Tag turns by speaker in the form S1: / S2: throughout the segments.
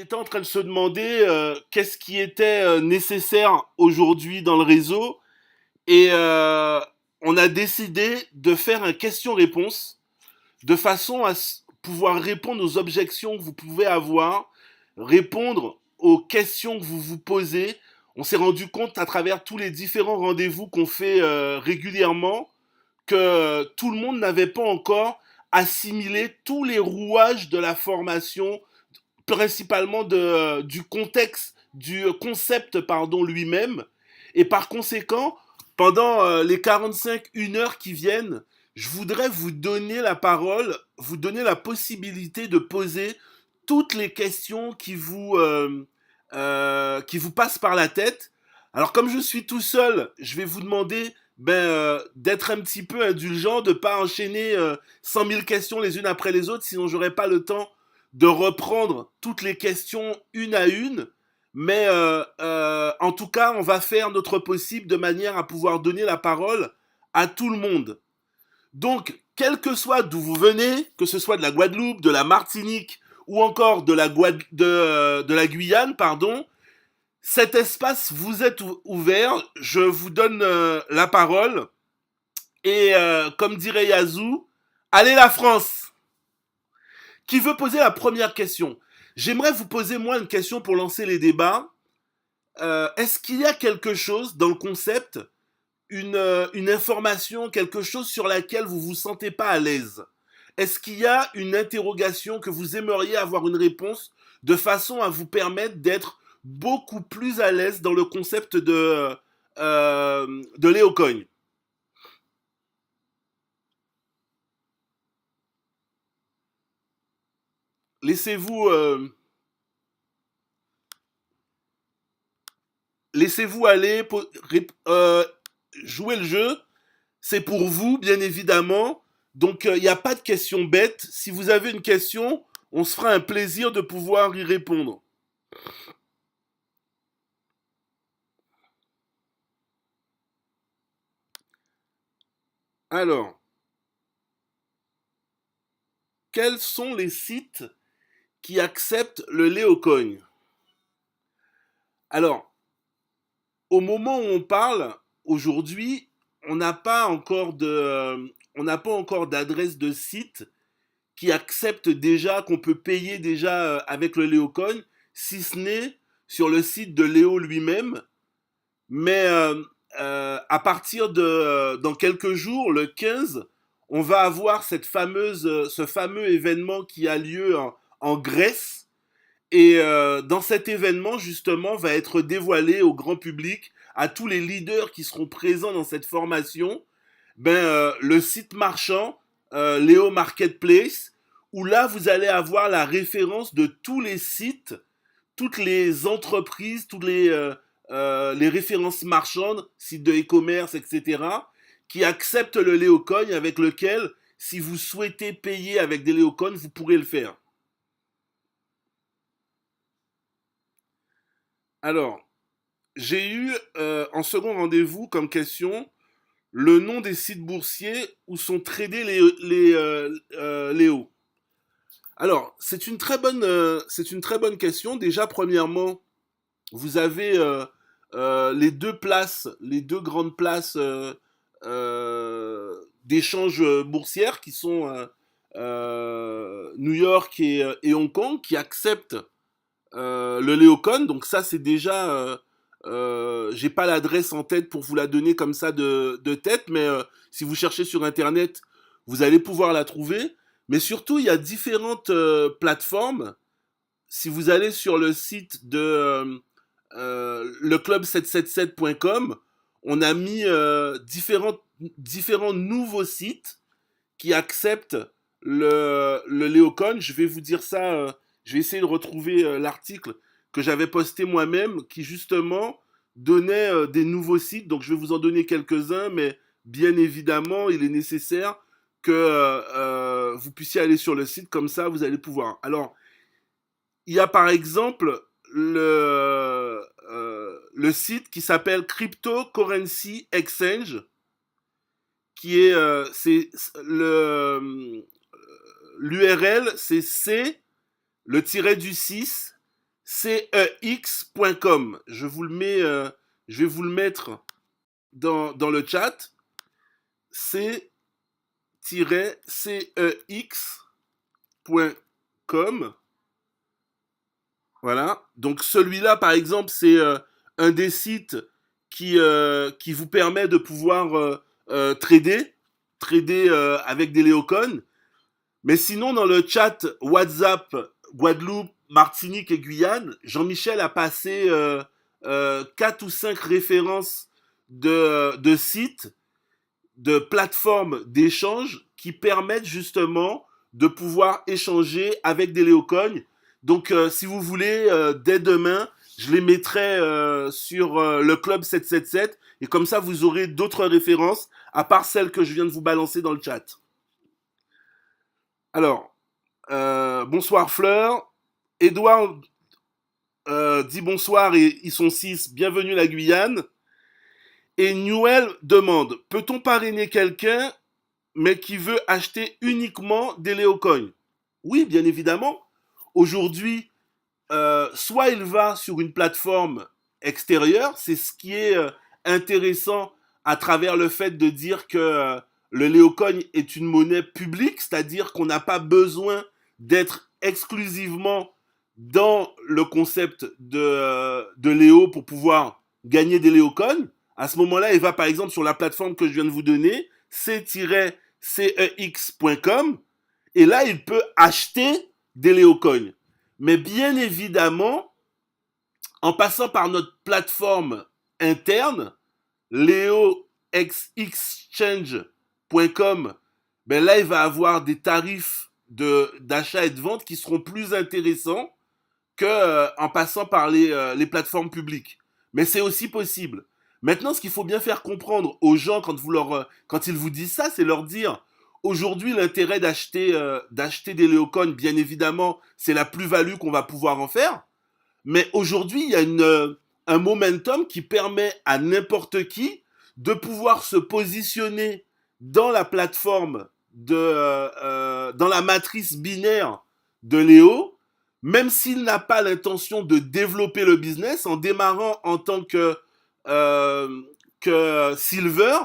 S1: était en train de se demander qu'est-ce qui était nécessaire aujourd'hui dans le réseau et on a décidé de faire un question-réponse de façon à pouvoir répondre aux objections que vous pouvez avoir, répondre aux questions que vous vous posez. On s'est rendu compte à travers tous les différents rendez-vous qu'on fait régulièrement que tout le monde n'avait pas encore assimilé tous les rouages de la formation, principalement du contexte, du concept pardon, lui-même. Et par conséquent, pendant les 45 1 heure qui viennent, je voudrais vous donner la parole, vous donner la possibilité de poser toutes les questions qui vous passent par la tête. Alors comme je suis tout seul, je vais vous demander d'être un petit peu indulgent, de ne pas enchaîner 100 000 questions les unes après les autres, sinon j'aurai pas le temps de reprendre toutes les questions une à une. Mais en tout cas, on va faire notre possible de manière à pouvoir donner la parole à tout le monde. Donc, quel que soit d'où vous venez, que ce soit de la Guadeloupe, de la Martinique ou encore de la Guyane, pardon, cet espace vous est ouvert. Je vous donne la parole. Et comme dirait Yazoo, allez la France! Qui veut poser la première question? J'aimerais vous poser moi une question pour lancer les débats. Est-ce qu'il y a quelque chose dans le concept, une information, quelque chose sur laquelle vous vous sentez pas à l'aise? Est-ce qu'il y a une interrogation que vous aimeriez avoir une réponse de façon à vous permettre d'être beaucoup plus à l'aise dans le concept de Léo Cogne? Laissez-vous laissez-vous aller, jouer le jeu. C'est pour vous, bien évidemment. Donc, il n'y a pas de question bête. Si vous avez une question, on se fera un plaisir de pouvoir y répondre. Alors, quels sont les sites qui acceptent le Léocoin? Alors, au moment où on parle, aujourd'hui, on n'a pas encore on n'a pas encore d'adresse de site qui accepte déjà, qu'on peut payer déjà avec le Léocoin, si ce n'est sur le site de Léo lui-même. Mais à partir dans quelques jours, le 15, on va avoir ce fameux événement qui a lieu en Grèce. Et dans cet événement, justement, va être dévoilé au grand public, à tous les leaders qui seront présents dans cette formation, le site marchand, Léo Marketplace, où là, vous allez avoir la référence de tous les sites, toutes les entreprises, toutes les références marchandes, sites de e-commerce, etc., qui acceptent le Léocoin, avec lequel, si vous souhaitez payer avec des Léocoins, vous pourrez le faire. Alors, j'ai eu en second rendez-vous comme question le nom des sites boursiers où sont tradés Léo. Alors, c'est une très bonne question. Déjà, premièrement, vous avez les deux grandes places d'échange boursières qui sont New York et Hong Kong qui acceptent le Léocon. Donc ça, c'est déjà, j'ai pas l'adresse en tête pour vous la donner comme ça de tête, mais si vous cherchez sur Internet, vous allez pouvoir la trouver. Mais surtout, il y a différentes plateformes. Si vous allez sur le site de leclub777.com, on a mis différents nouveaux sites qui acceptent le Léocon. Je vais vous dire ça, je vais essayer de retrouver l'article que j'avais posté moi-même qui justement donnait des nouveaux sites. Donc je vais vous en donner quelques-uns, mais bien évidemment, il est nécessaire que vous puissiez aller sur le site, comme ça vous allez pouvoir. Alors, il y a par exemple le site qui s'appelle Cryptocurrency Exchange, qui est c'est le l'URL c'est C le tiret du 6 cex.com. Je vais vous le mettre dans le chat. c-cex.com. Voilà. Donc celui-là, par exemple, c'est un des sites qui vous permet de pouvoir trader avec des Léocoins. Mais sinon, dans le chat WhatsApp, Guadeloupe, Martinique et Guyane, Jean-Michel a passé 4 ou 5 références de sites, de plateformes d'échange qui permettent justement de pouvoir échanger avec des Léocoins. Donc, si vous voulez, dès demain, je les mettrai sur le Club 777 et comme ça, vous aurez d'autres références à part celles que je viens de vous balancer dans le chat. Alors, bonsoir Fleur. Edouard dit bonsoir et ils sont 6. Bienvenue la Guyane. Et Newell demande, peut-on parrainer quelqu'un mais qui veut acheter uniquement des Léocoins? Oui, bien évidemment. Aujourd'hui, soit il va sur une plateforme extérieure, c'est ce qui est intéressant à travers le fait de dire que le Léocoin est une monnaie publique, c'est-à-dire qu'on n'a pas besoin d'être exclusivement dans le concept de Léo pour pouvoir gagner des Léocoins. À ce moment-là, il va par exemple sur la plateforme que je viens de vous donner, c-cex.com, et là, il peut acheter des Léocoins. Mais bien évidemment, en passant par notre plateforme interne, leoexchange.com, ben là, il va avoir des tarifs d'achat et de vente qui seront plus intéressants que en passant par les plateformes publiques. Mais c'est aussi possible. Maintenant, ce qu'il faut bien faire comprendre aux gens quand ils vous disent ça, c'est leur dire aujourd'hui l'intérêt d'acheter des Léocoins, bien évidemment, c'est la plus-value qu'on va pouvoir en faire. Mais aujourd'hui, il y a un momentum qui permet à n'importe qui de pouvoir se positionner dans la plateforme dans la matrice binaire de Léo, même s'il n'a pas l'intention de développer le business en démarrant en tant que Silver,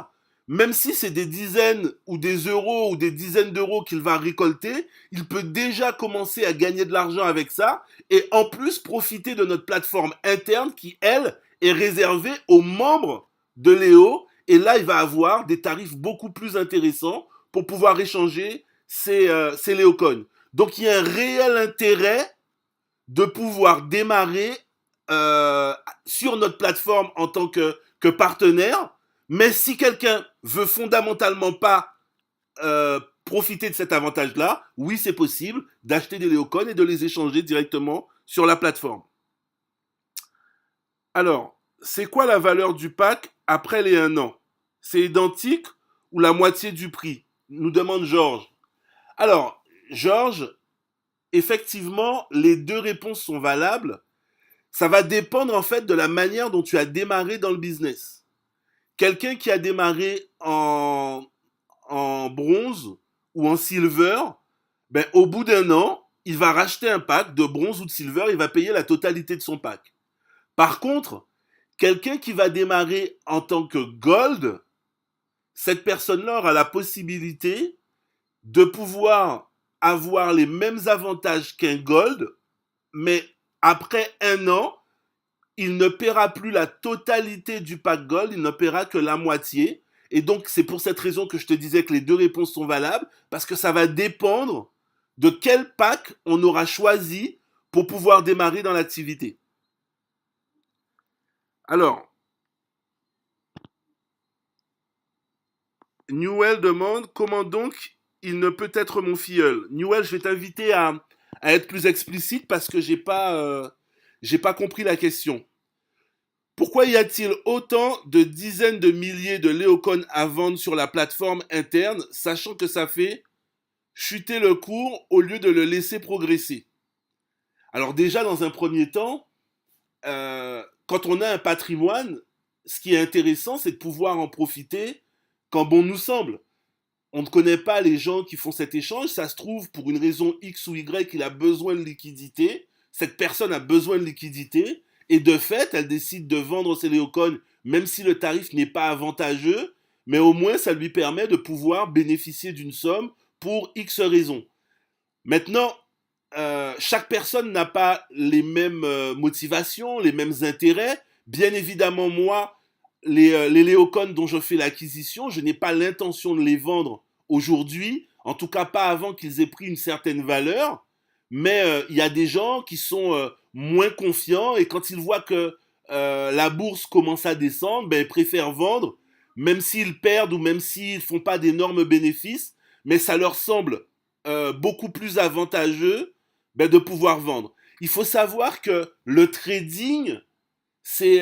S1: même si c'est des dizaines ou des euros ou des dizaines d'euros qu'il va récolter, il peut déjà commencer à gagner de l'argent avec ça et en plus profiter de notre plateforme interne qui, elle, est réservée aux membres de Léo. Et là, il va avoir des tarifs beaucoup plus intéressants pour pouvoir échanger ses Léocoins. Donc, il y a un réel intérêt de pouvoir démarrer sur notre plateforme en tant que partenaire. Mais si quelqu'un veut fondamentalement pas profiter de cet avantage-là, oui, c'est possible d'acheter des Léocoins et de les échanger directement sur la plateforme. Alors, c'est quoi la valeur du pack après les 1 an? C'est identique ou la moitié du prix? Nous demande Georges. Alors, Georges, effectivement, les deux réponses sont valables. Ça va dépendre en fait de la manière dont tu as démarré dans le business. Quelqu'un qui a démarré en bronze ou en silver, ben, au bout d'1 an, il va racheter un pack de bronze ou de silver, il va payer la totalité de son pack. Par contre, quelqu'un qui va démarrer en tant que gold, cette personne-là aura la possibilité de pouvoir avoir les mêmes avantages qu'un gold, mais après 1 an, il ne paiera plus la totalité du pack gold, il ne paiera que la moitié. Et donc, c'est pour cette raison que je te disais que les deux réponses sont valables, parce que ça va dépendre de quel pack on aura choisi pour pouvoir démarrer dans l'activité. Alors, Newell demande comment donc il ne peut être mon filleul. Newell, je vais t'inviter à être plus explicite parce que j'ai pas compris la question. Pourquoi y a-t-il autant de dizaines de milliers de Léocoins à vendre sur la plateforme interne, sachant que ça fait chuter le cours au lieu de le laisser progresser? Alors déjà, dans un premier temps, quand on a un patrimoine, ce qui est intéressant, c'est de pouvoir en profiter quand bon nous semble. On ne connaît pas les gens qui font cet échange, ça se trouve, pour une raison X ou Y, il a besoin de liquidité, cette personne a besoin de liquidité et de fait, elle décide de vendre ses Léocoins, même si le tarif n'est pas avantageux, mais au moins ça lui permet de pouvoir bénéficier d'une somme pour X raisons. Maintenant, chaque personne n'a pas les mêmes motivations, les mêmes intérêts. Bien évidemment, moi, les Léocoins dont je fais l'acquisition, je n'ai pas l'intention de les vendre aujourd'hui, en tout cas pas avant qu'ils aient pris une certaine valeur. Mais il y a des gens qui sont moins confiants et quand ils voient que la bourse commence à descendre, ben, ils préfèrent vendre, même s'ils perdent ou même s'ils ne font pas d'énormes bénéfices, mais ça leur semble beaucoup plus avantageux ben, de pouvoir vendre. Il faut savoir que le trading, c'est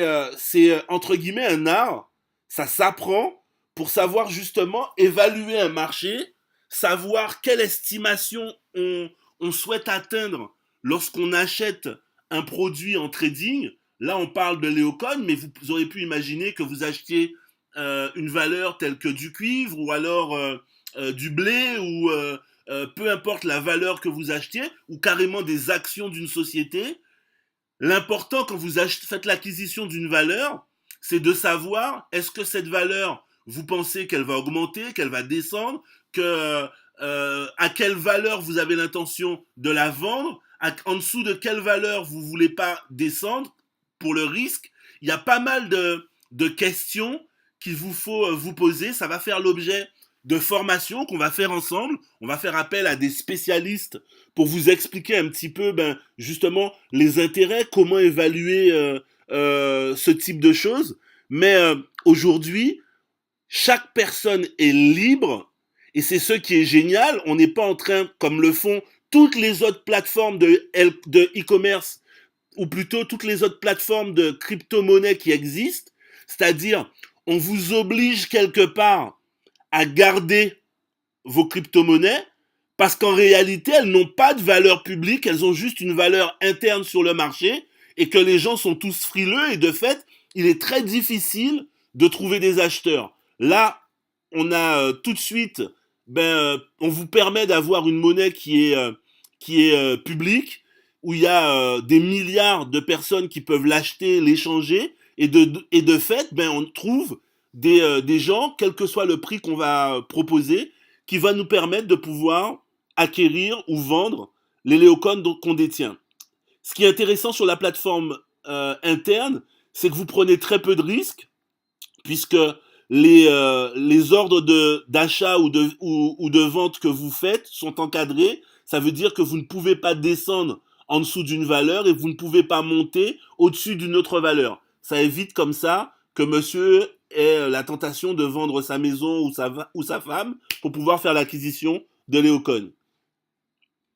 S1: entre guillemets un art. Ça s'apprend pour savoir justement évaluer un marché, savoir quelle estimation on souhaite atteindre lorsqu'on achète un produit en trading. Là, on parle de Léocoin, mais vous auriez pu imaginer que vous achetiez une valeur telle que du cuivre ou alors du blé ou peu importe la valeur que vous achetiez ou carrément des actions d'une société. L'important quand vous faites l'acquisition d'une valeur, c'est de savoir est-ce que cette valeur, vous pensez qu'elle va augmenter, qu'elle va descendre, à quelle valeur vous avez l'intention de la vendre, en dessous de quelle valeur vous ne voulez pas descendre pour le risque. Il y a pas mal de questions qu'il vous faut vous poser. Ça va faire l'objet de formations qu'on va faire ensemble. On va faire appel à des spécialistes pour vous expliquer un petit peu ben, justement les intérêts, comment évaluer ce type de choses. Mais aujourd'hui, chaque personne est libre et c'est ce qui est génial. On n'est pas en train, comme le font toutes les autres plateformes de e-commerce ou plutôt toutes les autres plateformes de crypto-monnaie qui existent, c'est-à-dire on vous oblige quelque part à garder vos crypto-monnaies parce qu'en réalité, elles n'ont pas de valeur publique, elles ont juste une valeur interne sur le marché et que les gens sont tous frileux et de fait, il est très difficile de trouver des acheteurs. Là, on a tout de suite, on vous permet d'avoir une monnaie qui est publique, où il y a des milliards de personnes qui peuvent l'acheter, l'échanger, et de fait, ben, on trouve des gens, quel que soit le prix qu'on va proposer, qui va nous permettre de pouvoir acquérir ou vendre les Léocoins qu'on détient. Ce qui est intéressant sur la plateforme interne, c'est que vous prenez très peu de risques, puisque les ordres d'achat ou de vente que vous faites sont encadrés. Ça veut dire que vous ne pouvez pas descendre en dessous d'une valeur et vous ne pouvez pas monter au-dessus d'une autre valeur. Ça évite comme ça que monsieur ait la tentation de vendre sa maison ou sa femme pour pouvoir faire l'acquisition de Léocoin.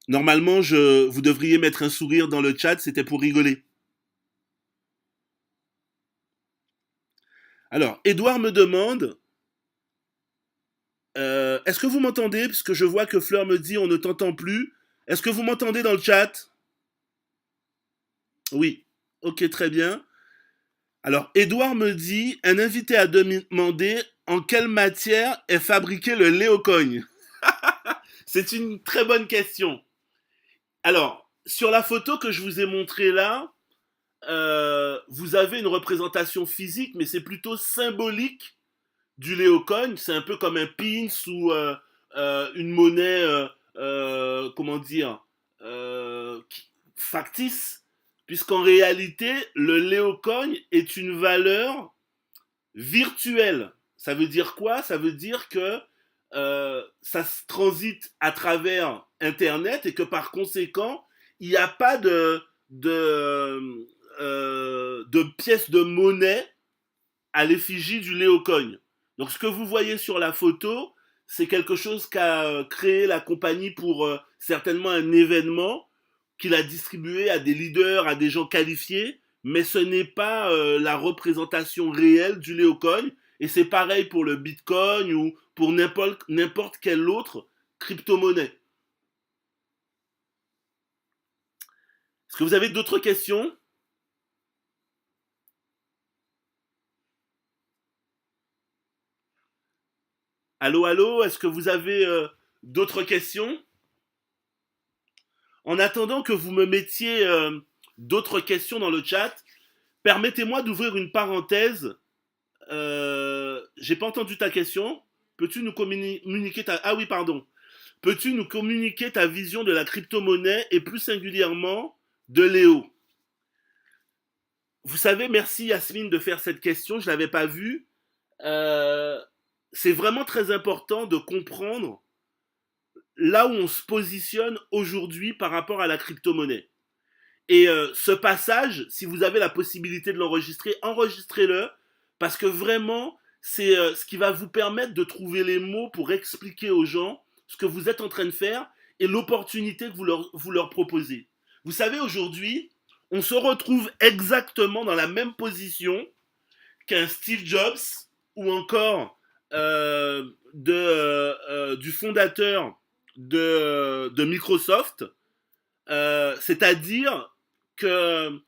S1: Normalement, vous devriez mettre un sourire dans le chat, c'était pour rigoler. Alors, Edouard me demande, est-ce que vous m'entendez? Puisque je vois que Fleur me dit on ne t'entend plus. Est-ce que vous m'entendez dans le chat? Oui. Ok, très bien. Alors, Edouard me dit, un invité a demandé en quelle matière est fabriqué le Léocoin. C'est une très bonne question. Alors, sur la photo que je vous ai montrée là, vous avez une représentation physique, mais c'est plutôt symbolique du Léocoin. C'est un peu comme un pins ou une monnaie, comment dire, factice, puisqu'en réalité, le Léocoin est une valeur virtuelle. Ça veut dire quoi? Ça veut dire que ça se transite à travers Internet et que par conséquent, il n'y a pas de pièces de monnaie à l'effigie du Léocoin. Donc ce que vous voyez sur la photo, c'est quelque chose qu'a créé la compagnie pour certainement un événement qu'il a distribué à des leaders, à des gens qualifiés, mais ce n'est pas la représentation réelle du Léocoin. Et c'est pareil pour le Bitcoin ou pour n'importe quelle autre crypto-monnaie. Est-ce que vous avez d'autres questions? Allô, allô, est-ce que vous avez d'autres questions? En attendant que vous me mettiez d'autres questions dans le chat, permettez-moi d'ouvrir une parenthèse. J'ai pas entendu ta question. Peux-tu nous communiquer ta... Ah oui, pardon. Peux-tu nous communiquer ta vision de la crypto-monnaie et plus singulièrement de Léo? Vous savez, merci Yasmine de faire cette question, je ne l'avais pas vue. Euh, c'est vraiment très important de comprendre là où on se positionne aujourd'hui par rapport à la crypto-monnaie. Et ce passage, si vous avez la possibilité de l'enregistrer, enregistrez-le, parce que vraiment, c'est ce qui va vous permettre de trouver les mots pour expliquer aux gens ce que vous êtes en train de faire et l'opportunité que vous leur proposez. Vous savez, aujourd'hui, on se retrouve exactement dans la même position qu'un Steve Jobs ou encore du fondateur de Microsoft, c'est-à-dire que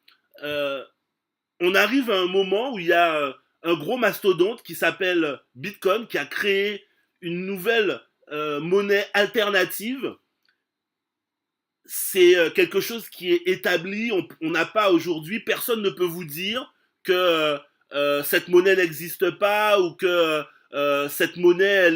S1: on arrive à un moment où il y a un gros mastodonte qui s'appelle Bitcoin, qui a créé une nouvelle monnaie alternative. C'est quelque chose qui est établi. On n'a pas aujourd'hui, personne ne peut vous dire que cette monnaie n'existe pas ou que cette monnaie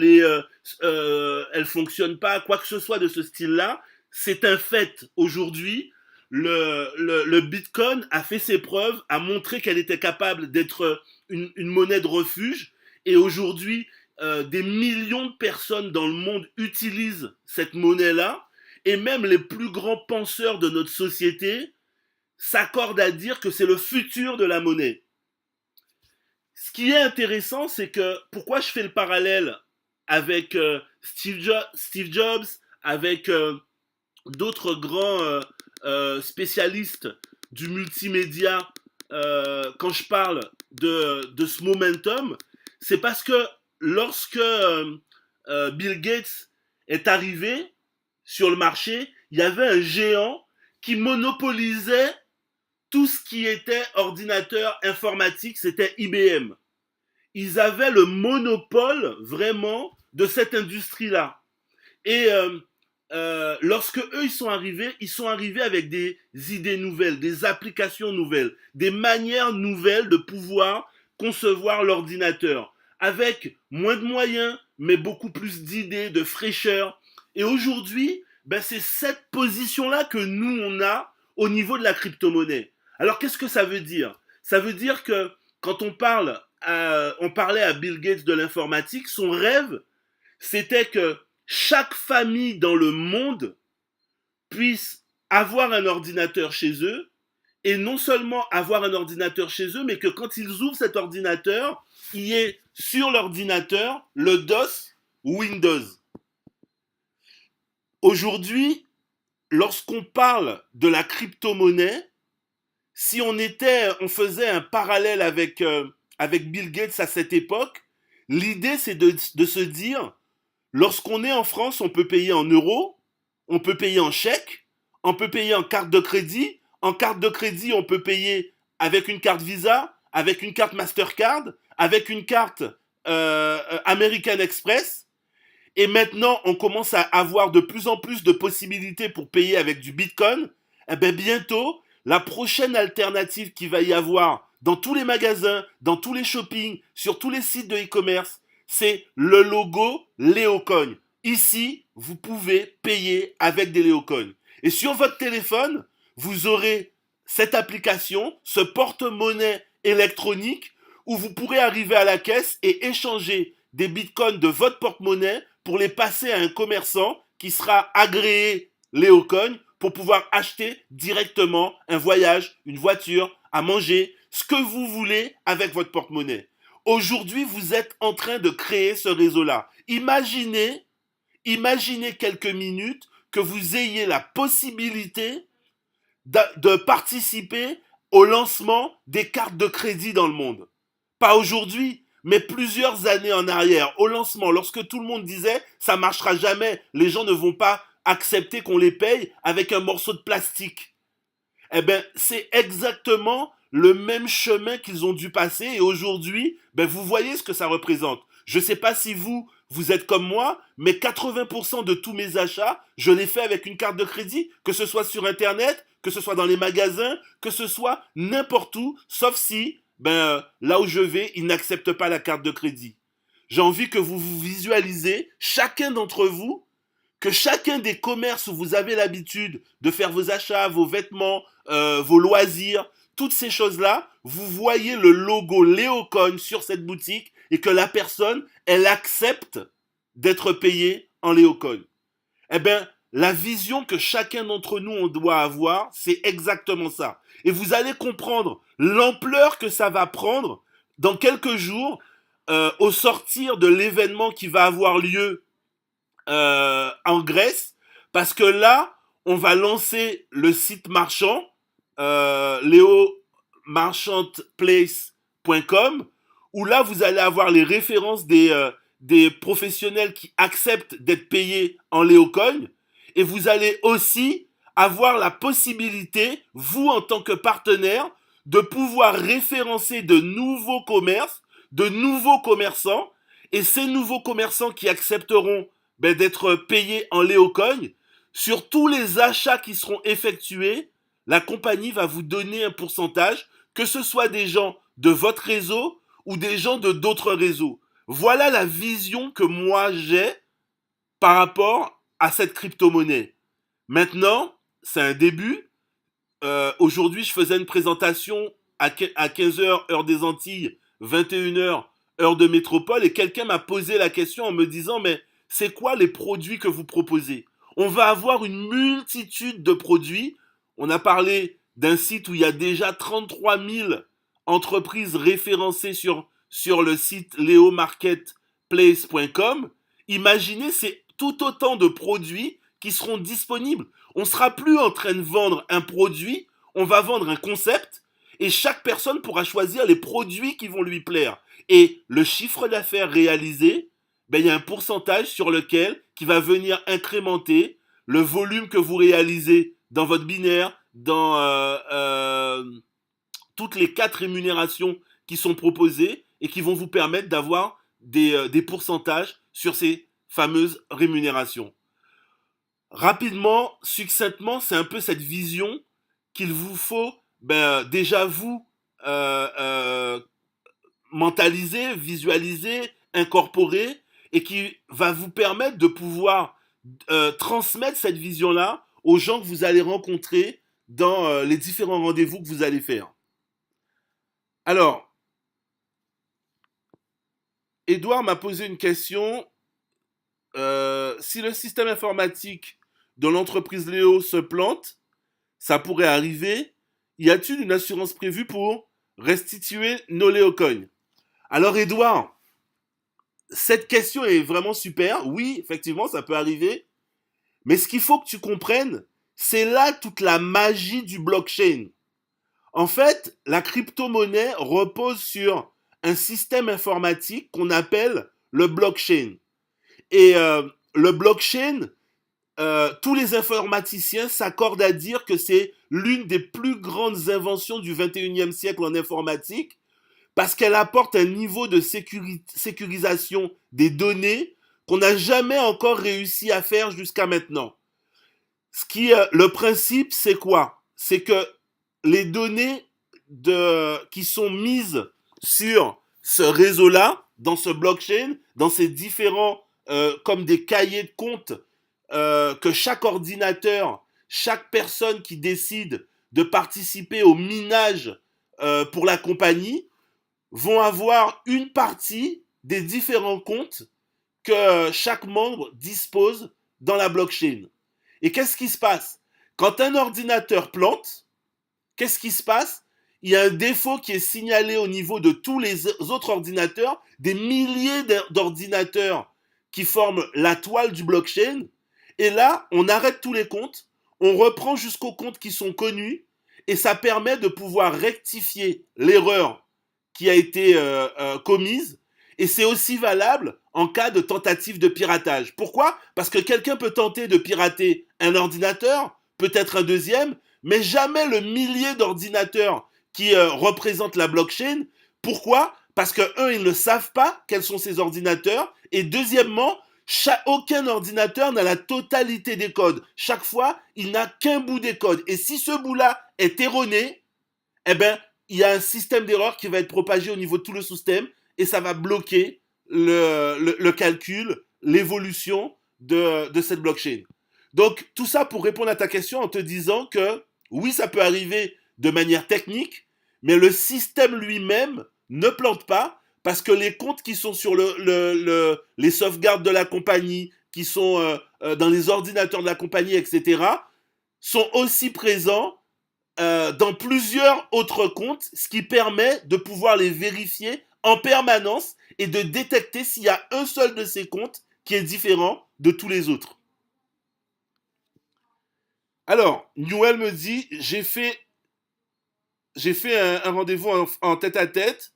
S1: elle fonctionne pas, quoi que ce soit de ce style-là. C'est un fait aujourd'hui. Le Bitcoin a fait ses preuves, a montré qu'elle était capable d'être une monnaie de refuge. Et aujourd'hui, des millions de personnes dans le monde utilisent cette monnaie-là. Et même les plus grands penseurs de notre société s'accordent à dire que c'est le futur de la monnaie. Ce qui est intéressant, c'est que pourquoi je fais le parallèle avec Steve Jobs, avec d'autres grands spécialistes du multimédia, quand je parle de ce momentum, c'est parce que lorsque Bill Gates est arrivé sur le marché, il y avait un géant qui monopolisait tout ce qui était ordinateur informatique, c'était IBM. Ils avaient le monopole vraiment de cette industrie-là. Et lorsque eux ils sont arrivés avec des idées nouvelles, des applications nouvelles, des manières nouvelles de pouvoir concevoir l'ordinateur, avec moins de moyens, mais beaucoup plus d'idées, de fraîcheur. Et aujourd'hui, ben c'est cette position-là que nous on a au niveau de la crypto-monnaie. Alors qu'est-ce que ça veut dire? Ça veut dire que quand on parlait à Bill Gates de l'informatique, son rêve, c'était que chaque famille dans le monde puisse avoir un ordinateur chez eux, et non seulement avoir un ordinateur chez eux, mais que quand ils ouvrent cet ordinateur, il y ait sur l'ordinateur le DOS Windows. Aujourd'hui, lorsqu'on parle de la crypto-monnaie, si on faisait un parallèle avec Bill Gates à cette époque, l'idée c'est de se dire, lorsqu'on est en France, on peut payer en euros, on peut payer en chèque, on peut payer en carte de crédit. En carte de crédit, on peut payer avec une carte Visa, avec une carte Mastercard, avec une carte American Express. Et maintenant, on commence à avoir de plus en plus de possibilités pour payer avec du Bitcoin. Eh bien, bientôt, la prochaine alternative qu'il va y avoir dans tous les magasins, dans tous les shoppings, sur tous les sites de e-commerce, c'est le logo Léocoin. Ici, vous pouvez payer avec des Léocoins. Et sur votre téléphone, vous aurez cette application, ce porte-monnaie électronique, où vous pourrez arriver à la caisse et échanger des bitcoins de votre porte-monnaie pour les passer à un commerçant qui sera agréé Léocoin pour pouvoir acheter directement un voyage, une voiture, à manger, ce que vous voulez avec votre porte-monnaie. Aujourd'hui, vous êtes en train de créer ce réseau-là. Imaginez quelques minutes que vous ayez la possibilité de participer au lancement des cartes de crédit dans le monde. Pas aujourd'hui, mais plusieurs années en arrière, au lancement, lorsque tout le monde disait ça ne marchera jamais, les gens ne vont pas accepter qu'on les paye avec un morceau de plastique. Eh bien, c'est exactement le même chemin qu'ils ont dû passer et aujourd'hui, ben, vous voyez ce que ça représente. Je ne sais pas si vous, vous êtes comme moi, mais 80% de tous mes achats, je les fais avec une carte de crédit, que ce soit sur Internet, que ce soit dans les magasins, que ce soit n'importe où, sauf si, là où je vais, ils n'acceptent pas la carte de crédit. J'ai envie que vous vous visualisez, chacun d'entre vous, que chacun des commerces où vous avez l'habitude de faire vos achats, vos vêtements, vos loisirs, toutes ces choses-là, vous voyez le logo Léocoin sur cette boutique et que la personne, elle accepte d'être payée en Léocoin. Eh bien, la vision que chacun d'entre nous on doit avoir, c'est exactement ça. Et vous allez comprendre l'ampleur que ça va prendre dans quelques jours au sortir de l'événement qui va avoir lieu en Grèce, parce que là, on va lancer le site marchand, leomarchantplace.com, où là, vous allez avoir les références des professionnels qui acceptent d'être payés en Léocoin, et vous allez aussi avoir la possibilité, vous en tant que partenaire, de pouvoir référencer de nouveaux commerces, de nouveaux commerçants, et ces nouveaux commerçants qui accepteront d'être payés en Léocoin, sur tous les achats qui seront effectués, la compagnie va vous donner un pourcentage, que ce soit des gens de votre réseau ou des gens de d'autres réseaux. Voilà la vision que moi j'ai par rapport à cette crypto-monnaie. Maintenant, c'est un début. Aujourd'hui, je faisais une présentation à 15h, heure des Antilles, 21h, heure de métropole, et quelqu'un m'a posé la question en me disant, mais c'est quoi les produits que vous proposez? On va avoir une multitude de produits. On a parlé d'un site où il y a déjà 33 000 entreprises référencées sur le site leomarketplace.com. Imaginez, c'est tout autant de produits qui seront disponibles. On ne sera plus en train de vendre un produit, on va vendre un concept et chaque personne pourra choisir les produits qui vont lui plaire. Et le chiffre d'affaires réalisé, il y a un pourcentage sur lequel qui va venir incrémenter le volume que vous réalisez dans votre binaire, dans toutes les 4 rémunérations qui sont proposées et qui vont vous permettre d'avoir des pourcentages sur ces fameuses rémunérations. Rapidement, succinctement, c'est un peu cette vision qu'il vous faut déjà vous mentaliser, visualiser, incorporer et qui va vous permettre de pouvoir transmettre cette vision-là aux gens que vous allez rencontrer dans les différents rendez-vous que vous allez faire. Alors, Edouard m'a posé une question. Si le système informatique de l'entreprise Léo se plante, ça pourrait arriver. Y a-t-il une assurance prévue pour restituer nos Léocoins? Alors, Edouard, cette question est vraiment super. Oui, effectivement, ça peut arriver. Mais ce qu'il faut que tu comprennes, c'est là toute la magie du blockchain. En fait, la crypto-monnaie repose sur un système informatique qu'on appelle le blockchain. Et le blockchain, tous les informaticiens s'accordent à dire que c'est l'une des plus grandes inventions du 21e siècle en informatique parce qu'elle apporte un niveau de sécurisation des données qu'on n'a jamais encore réussi à faire jusqu'à maintenant. Le principe, c'est quoi? C'est que les données qui sont mises sur ce réseau-là, dans ce blockchain, dans ces différents, comme des cahiers de compte, que chaque ordinateur, chaque personne qui décide de participer au minage pour la compagnie, vont avoir une partie des différents comptes que chaque membre dispose dans la blockchain. Et qu'est-ce qui se passe? Quand un ordinateur plante, qu'est-ce qui se passe? Il y a un défaut qui est signalé au niveau de tous les autres ordinateurs, des milliers d'ordinateurs qui forment la toile du blockchain. Et là, on arrête tous les comptes, on reprend jusqu'aux comptes qui sont connus, et ça permet de pouvoir rectifier l'erreur qui a été commise. Et c'est aussi valable en cas de tentative de piratage. Pourquoi? Parce que quelqu'un peut tenter de pirater un ordinateur, peut-être un deuxième, mais jamais le millier d'ordinateurs qui représentent la blockchain. Pourquoi? parce que, un, ils ne savent pas quels sont ces ordinateurs, et deuxièmement, aucun ordinateur n'a la totalité des codes. Chaque fois, il n'a qu'un bout des codes. Et si ce bout-là est erroné, eh ben, il y a un système d'erreur qui va être propagé au niveau de tout le système, et ça va bloquer le calcul, l'évolution de cette blockchain. Donc, tout ça pour répondre à ta question en te disant que oui, ça peut arriver de manière technique, mais le système lui-même ne plante pas parce que les comptes qui sont sur les sauvegardes de la compagnie, qui sont dans les ordinateurs de la compagnie, etc., sont aussi présents dans plusieurs autres comptes, ce qui permet de pouvoir les vérifier en permanence et de détecter s'il y a un seul de ces comptes qui est différent de tous les autres. Alors, Newell me dit, j'ai fait un rendez-vous en tête à tête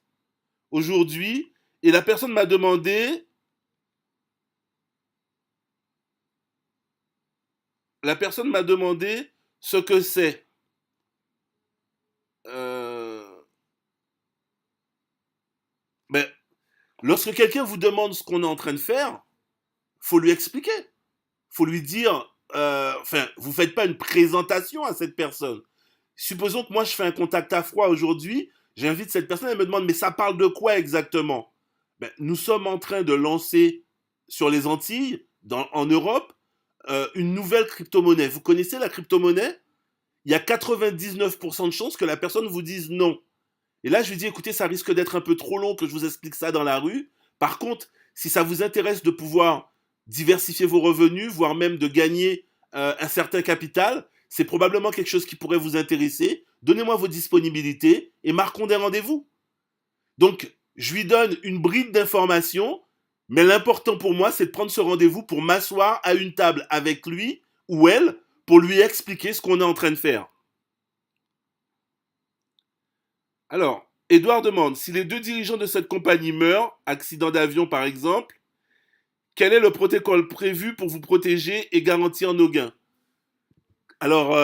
S1: aujourd'hui et la personne m'a demandé, ce que c'est. Euh, ben, lorsque quelqu'un vous demande ce qu'on est en train de faire, faut lui expliquer. Faut lui dire, enfin, vous faites pas une présentation à cette personne. Supposons que moi je fais un contact à froid aujourd'hui, j'invite cette personne, elle me demande, mais ça parle de quoi exactement? Ben, nous sommes en train de lancer sur les Antilles, en Europe, une nouvelle crypto-monnaie. Vous connaissez la crypto-monnaie? Il y a 99% de chances que la personne vous dise non. Et là, je lui dis, écoutez, ça risque d'être un peu trop long que je vous explique ça dans la rue. Par contre, si ça vous intéresse de pouvoir diversifier vos revenus, voire même de gagner un certain capital, c'est probablement quelque chose qui pourrait vous intéresser. Donnez-moi vos disponibilités et marquons des rendez-vous. Donc, je lui donne une bride d'informations, mais l'important pour moi, c'est de prendre ce rendez-vous pour m'asseoir à une table avec lui ou elle pour lui expliquer ce qu'on est en train de faire. Alors, Edouard demande, si les deux dirigeants de cette compagnie meurent, accident d'avion par exemple, quel est le protocole prévu pour vous protéger et garantir nos gains? Alors,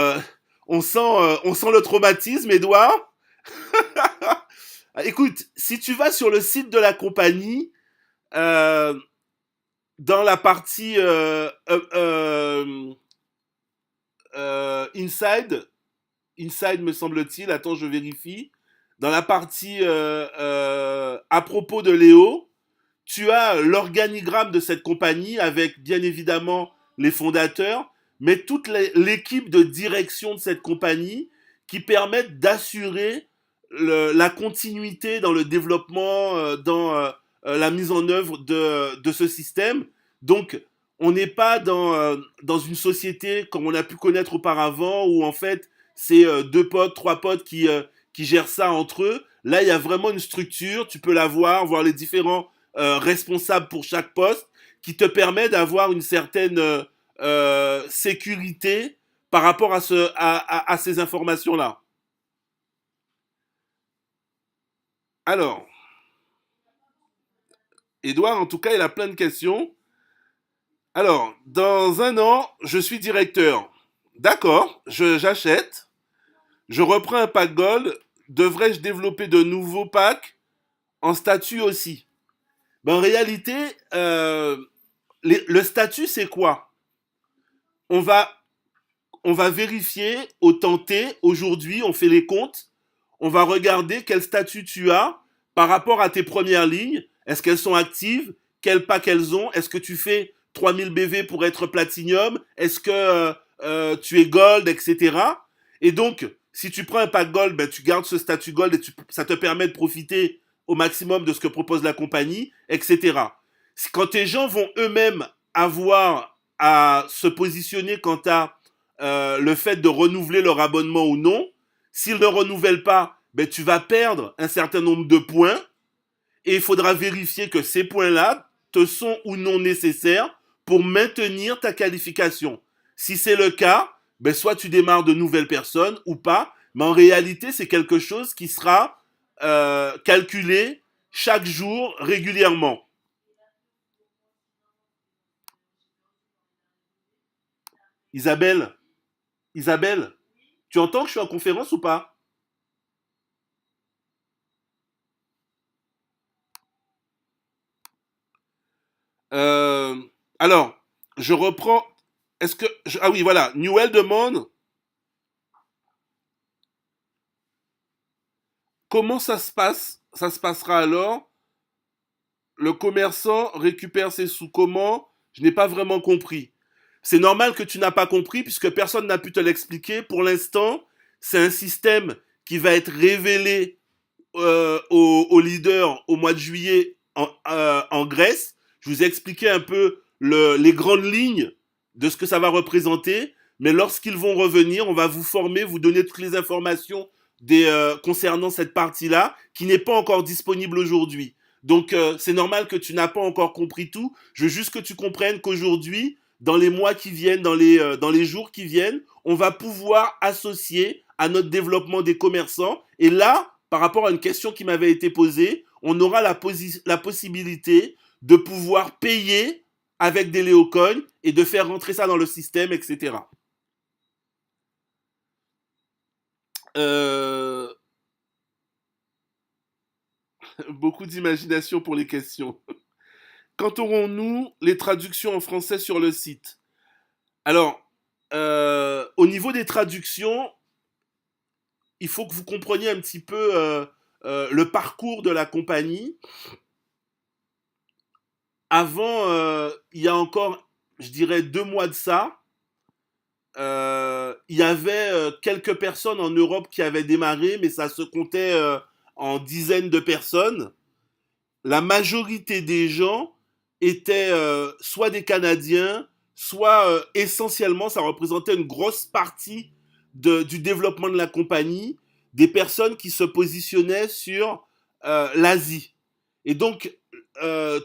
S1: on sent le traumatisme, Edouard. Écoute, si tu vas sur le site de la compagnie, euh, dans la partie inside, inside me semble-t-il, attends, je vérifie, dans la partie à propos de Léo, tu as l'organigramme de cette compagnie avec bien évidemment les fondateurs, mais toute l'équipe de direction de cette compagnie qui permettent d'assurer la continuité dans le développement, dans la mise en œuvre de ce système. Donc, on n'est pas dans une société comme on a pu connaître auparavant où en fait c'est deux potes, trois potes qui gèrent ça entre eux. Là, il y a vraiment une structure, tu peux la voir les différents responsables pour chaque poste, qui te permet d'avoir une certaine sécurité par rapport à ces informations-là. Alors, Edouard, en tout cas, il a plein de questions. Alors, dans un an, je suis directeur. D'accord, j'achète. Je reprends un pack gold. Devrais-je développer de nouveaux packs en statut aussi? Ben, en réalité, le statut, c'est quoi? on va, on va vérifier au tenté. Aujourd'hui, on fait les comptes. On va regarder quel statut tu as par rapport à tes premières lignes. Est-ce qu'elles sont actives? Quel pack elles ont? Est-ce que tu fais 3000 BV pour être platinium? Est-ce que tu es gold, etc. Et donc, si tu prends un pack gold, ben, tu gardes ce statut gold et ça te permet de profiter au maximum de ce que propose la compagnie, etc. Quand tes gens vont eux-mêmes avoir à se positionner quant à le fait de renouveler leur abonnement ou non, s'ils ne renouvellent pas, ben, tu vas perdre un certain nombre de points et il faudra vérifier que ces points-là te sont ou non nécessaires pour maintenir ta qualification. Si c'est le cas, ben soit tu démarres de nouvelles personnes ou pas, mais en réalité, c'est quelque chose qui sera calculé chaque jour régulièrement. Isabelle, Isabelle, tu entends que je suis en conférence ou pas? Alors, je reprends. Ah oui, voilà. Newell demande comment ça se passe. Ça se passera alors. Le commerçant récupère ses sous comment? Je n'ai pas vraiment compris. C'est normal que tu n'as pas compris puisque personne n'a pu te l'expliquer. Pour l'instant, c'est un système qui va être révélé aux leaders au mois de juillet en Grèce. Je vous ai expliqué un peu les grandes lignes de ce que ça va représenter. Mais lorsqu'ils vont revenir, on va vous former, vous donner toutes les informations concernant cette partie-là qui n'est pas encore disponible aujourd'hui. Donc c'est normal que tu n'as pas encore compris tout. Je veux juste que tu comprennes qu'aujourd'hui, dans les mois qui viennent, dans les jours qui viennent, on va pouvoir associer à notre développement des commerçants. Et là, par rapport à une question qui m'avait été posée, on aura la possibilité de pouvoir payer avec des léocoins et de faire rentrer ça dans le système, etc. Euh, Beaucoup d'imagination pour les questions. Quand aurons-nous les traductions en français sur le site? Alors, au niveau des traductions, il faut que vous compreniez un petit peu le parcours de la compagnie. Avant, il y a encore, je dirais, 2 mois de ça, il y avait quelques personnes en Europe qui avaient démarré, mais ça se comptait en dizaines de personnes. La majorité des gens étaient soit des Canadiens, soit essentiellement, ça représentait une grosse partie du développement de la compagnie, des personnes qui se positionnaient sur l'Asie. Et donc,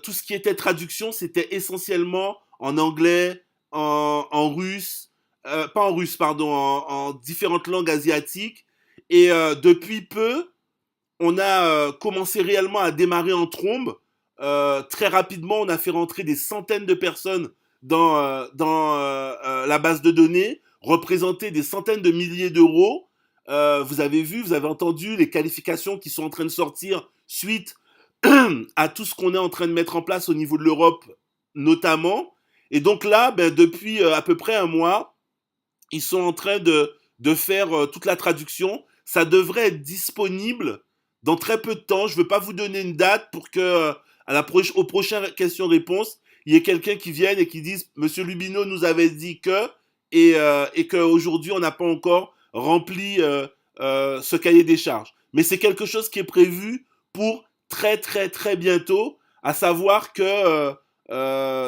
S1: tout ce qui était traduction, c'était essentiellement en anglais, en russe, pas en russe, pardon, en différentes langues asiatiques. Et depuis peu, on a commencé réellement à démarrer en trombe. Très rapidement, on a fait rentrer des centaines de personnes dans la base de données, représenter des centaines de milliers d'euros. Vous avez vu, vous avez entendu les qualifications qui sont en train de sortir suite à tout ce qu'on est en train de mettre en place au niveau de l'Europe, notamment. Et donc là, ben, depuis à peu près un mois, ils sont en train de faire toute la traduction. Ça devrait être disponible dans très peu de temps. Je ne veux pas vous donner une date pour que, aux prochaines questions-réponses, il y ait quelqu'un qui vienne et qui dise Monsieur Lubino nous avait dit que, et qu'aujourd'hui, on n'a pas encore rempli ce cahier des charges. Mais c'est quelque chose qui est prévu pour très, très, très bientôt. À savoir que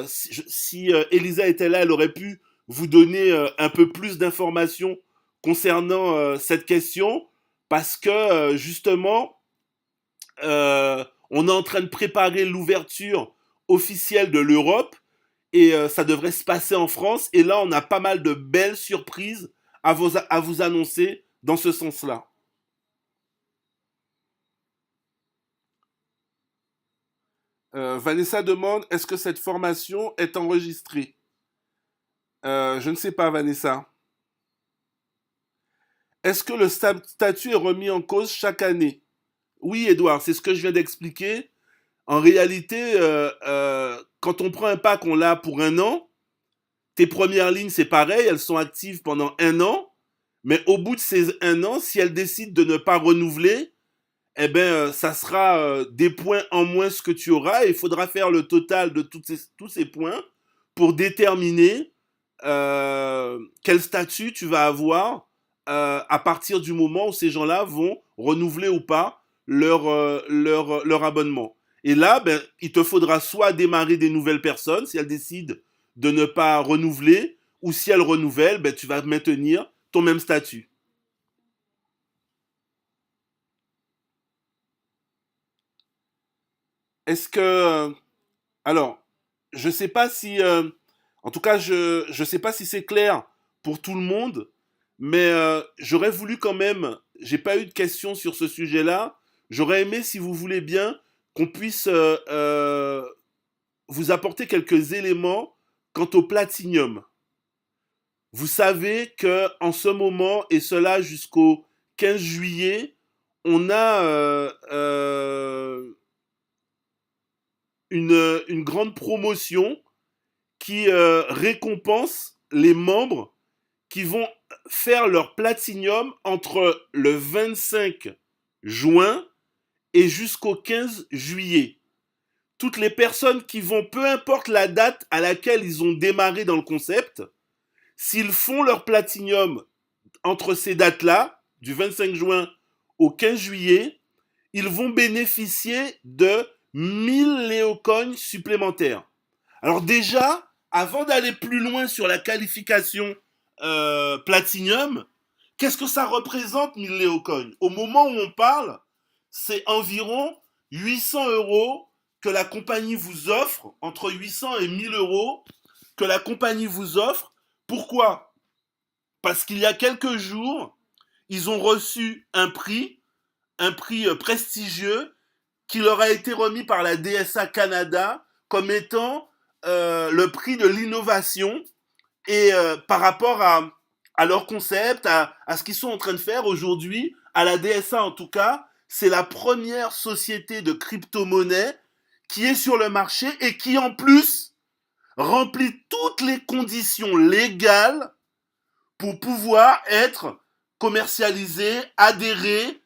S1: si Elisa était là, elle aurait pu vous donner un peu plus d'informations concernant cette question parce que justement, on est en train de préparer l'ouverture officielle de l'Europe et ça devrait se passer en France. Et là, on a pas mal de belles surprises à vous annoncer dans ce sens-là. Vanessa demande est-ce que cette formation est enregistrée? Je ne sais pas, Vanessa. Est-ce que le statut est remis en cause chaque année? Oui, Edouard, c'est ce que je viens d'expliquer. En réalité, quand on prend un pack, on l'a pour un an. Tes premières lignes, c'est pareil, elles sont actives pendant un an. Mais au bout de ces un an, si elles décident de ne pas renouveler, eh ben, ça sera des points en moins ce que tu auras. Et il faudra faire le total de tous ces points pour déterminer quel statut tu vas avoir à partir du moment où ces gens-là vont renouveler ou pas leur abonnement. Et là, ben, il te faudra soit démarrer des nouvelles personnes si elles décident de ne pas renouveler, ou si elles renouvellent, ben, tu vas maintenir ton même statut. Est-ce que... alors, je sais pas si... en tout cas, je sais pas si c'est clair pour tout le monde, mais j'aurais voulu quand même... J'ai pas eu de questions sur ce sujet-là. J'aurais aimé, si vous voulez bien, qu'on puisse vous apporter quelques éléments quant au platinium. Vous savez que en ce moment, et cela jusqu'au 15 juillet, on a une grande promotion qui récompense les membres qui vont faire leur platinium entre le 25 juin et jusqu'au 15 juillet. Toutes les personnes qui vont, peu importe la date à laquelle ils ont démarré dans le concept, s'ils font leur platinium entre ces dates-là, du 25 juin au 15 juillet, ils vont bénéficier de 1000 Léocoins supplémentaires. Alors déjà, avant d'aller plus loin sur la qualification Platinum, qu'est-ce que ça représente 1000 Léocoins? Au moment où on parle, c'est environ 800 euros que la compagnie vous offre, entre 800 et 1000 euros que la compagnie vous offre. Pourquoi? Parce qu'il y a quelques jours, ils ont reçu un prix prestigieux qui leur a été remis par la DSA Canada comme étant le prix de l'innovation et par rapport à leur concept, à ce qu'ils sont en train de faire aujourd'hui, à la DSA en tout cas, c'est la première société de crypto-monnaie qui est sur le marché et qui en plus remplit toutes les conditions légales pour pouvoir être commercialisé, adhérer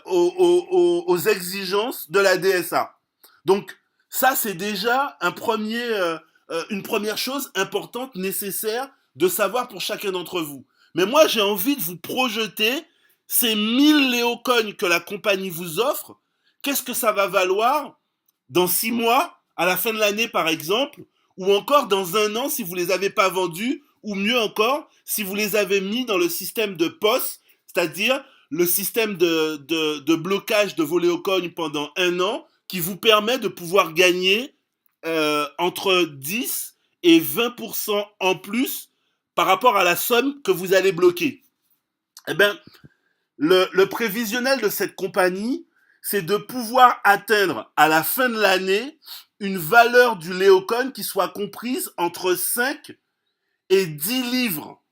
S1: aux exigences de la DSA. Donc ça, c'est déjà une première chose importante, nécessaire de savoir pour chacun d'entre vous. Mais moi, j'ai envie de vous projeter ces 1000 Léocoins que la compagnie vous offre. Qu'est-ce que ça va valoir dans 6 mois, à la fin de l'année par exemple, ou encore dans 1 an si vous ne les avez pas vendus, ou mieux encore, si vous les avez mis dans le système de POS, c'est-à-dire le système de blocage de vos Léocoins pendant 1 an, qui vous permet de pouvoir gagner entre 10 et 20% en plus par rapport à la somme que vous allez bloquer. Eh bien, le prévisionnel de cette compagnie, c'est de pouvoir atteindre à la fin de l'année une valeur du Léocoin qui soit comprise entre 5 et 10 livres.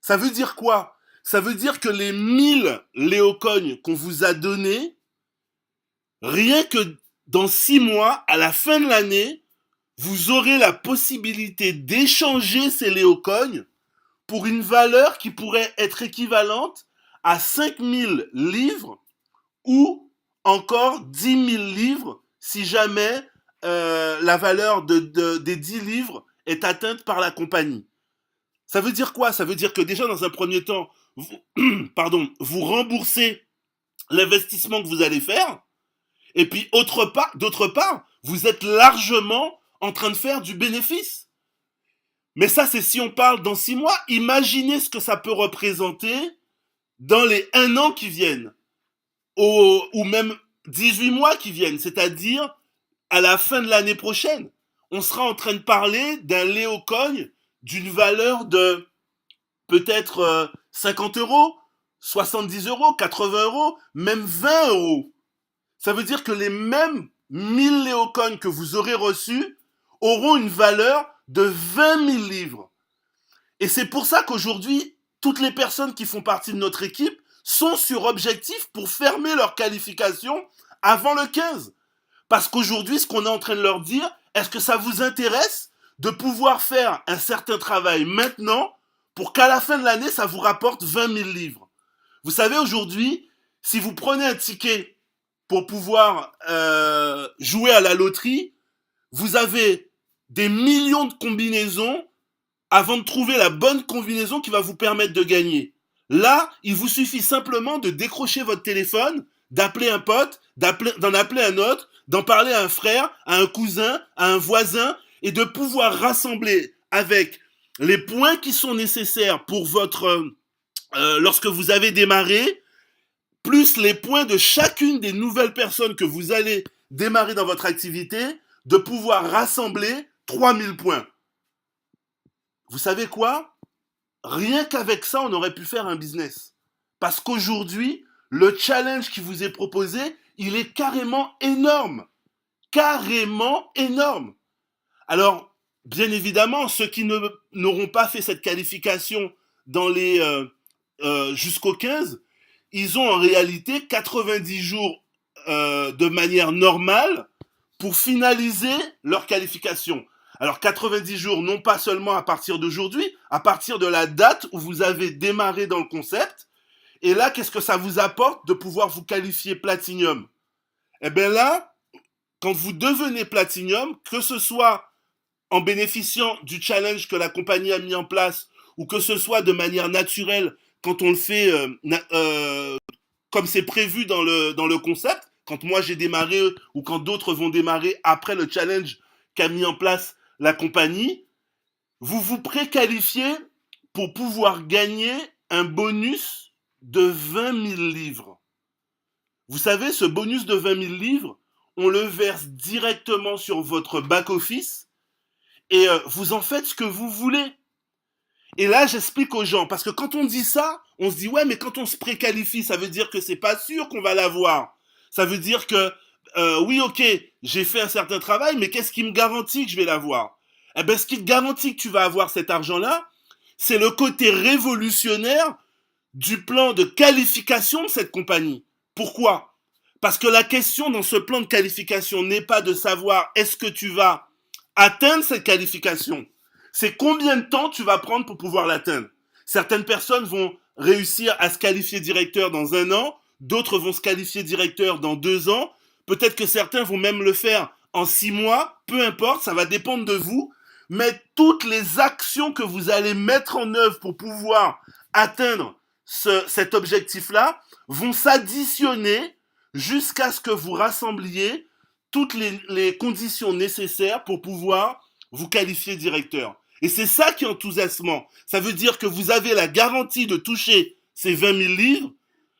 S1: Ça veut dire quoi? Ça veut dire que les 1000 Léocoins qu'on vous a donnés, rien que dans 6 mois, à la fin de l'année, vous aurez la possibilité d'échanger ces Léocoins pour une valeur qui pourrait être équivalente à 5000 livres ou encore 10 000 livres si jamais la valeur des 10 livres est atteinte par la compagnie. Ça veut dire quoi? Ça veut dire que déjà dans un premier temps, vous remboursez l'investissement que vous allez faire, et puis d'autre part, vous êtes largement en train de faire du bénéfice. Mais ça, c'est si on parle dans 6 mois. Imaginez ce que ça peut représenter dans les 1 an qui viennent, ou même 18 mois qui viennent, c'est-à-dire à la fin de l'année prochaine. On sera en train de parler d'un Léocoin d'une valeur de peut-être 50 euros, 70 euros, 80 euros, même 20 euros. Ça veut dire que les mêmes 1000 Léocoins que vous aurez reçus auront une valeur de 20 000 livres. Et c'est pour ça qu'aujourd'hui, toutes les personnes qui font partie de notre équipe sont sur objectif pour fermer leur qualification avant le 15. Parce qu'aujourd'hui, ce qu'on est en train de leur dire, est-ce que ça vous intéresse de pouvoir faire un certain travail maintenant pour qu'à la fin de l'année, ça vous rapporte 20 000 livres? Vous savez, aujourd'hui, si vous prenez un ticket pour pouvoir jouer à la loterie, vous avez des millions de combinaisons avant de trouver la bonne combinaison qui va vous permettre de gagner. Là, il vous suffit simplement de décrocher votre téléphone, d'appeler un pote, d'en appeler un autre, d'en parler à un frère, à un cousin, à un voisin, et de pouvoir rassembler avec les points qui sont nécessaires pour lorsque vous avez démarré, plus les points de chacune des nouvelles personnes que vous allez démarrer dans votre activité, de pouvoir rassembler 3000 points. Vous savez quoi? Rien qu'avec ça, on aurait pu faire un business. Parce qu'aujourd'hui, le challenge qui vous est proposé, il est carrément énorme. Carrément énorme. Alors, bien évidemment, ceux qui n'auront pas fait cette qualification jusqu'au 15, ils ont en réalité 90 jours de manière normale pour finaliser leur qualification. Alors 90 jours, non pas seulement à partir d'aujourd'hui, à partir de la date où vous avez démarré dans le concept. Et là, qu'est-ce que ça vous apporte de pouvoir vous qualifier Platinum? Eh bien là, quand vous devenez Platinum, que ce soit en bénéficiant du challenge que la compagnie a mis en place ou que ce soit de manière naturelle quand on le fait comme c'est prévu dans le concept, quand moi j'ai démarré ou quand d'autres vont démarrer après le challenge qu'a mis en place la compagnie, vous vous préqualifiez pour pouvoir gagner un bonus de 20 000 livres. Vous savez, ce bonus de 20 000 livres, on le verse directement sur votre back-office et vous en faites ce que vous voulez. Et là, j'explique aux gens, parce que quand on dit ça, on se dit, ouais, mais quand on se préqualifie, ça veut dire que c'est pas sûr qu'on va l'avoir. Ça veut dire que, oui, ok, j'ai fait un certain travail, mais qu'est-ce qui me garantit que je vais l'avoir? Eh bien, ce qui te garantit que tu vas avoir cet argent-là, c'est le côté révolutionnaire du plan de qualification de cette compagnie. Pourquoi? Parce que la question dans ce plan de qualification n'est pas de savoir est-ce que tu vas atteindre cette qualification. C'est combien de temps tu vas prendre pour pouvoir l'atteindre. Certaines personnes vont réussir à se qualifier directeur dans 1 an, d'autres vont se qualifier directeur dans 2 ans, peut-être que certains vont même le faire en 6 mois, peu importe, ça va dépendre de vous, mais toutes les actions que vous allez mettre en œuvre pour pouvoir atteindre cet objectif-là vont s'additionner jusqu'à ce que vous rassembliez toutes les conditions nécessaires pour pouvoir vous qualifier directeur. Et c'est ça qui est enthousiasmant. Ça veut dire que vous avez la garantie de toucher ces 20 000 livres.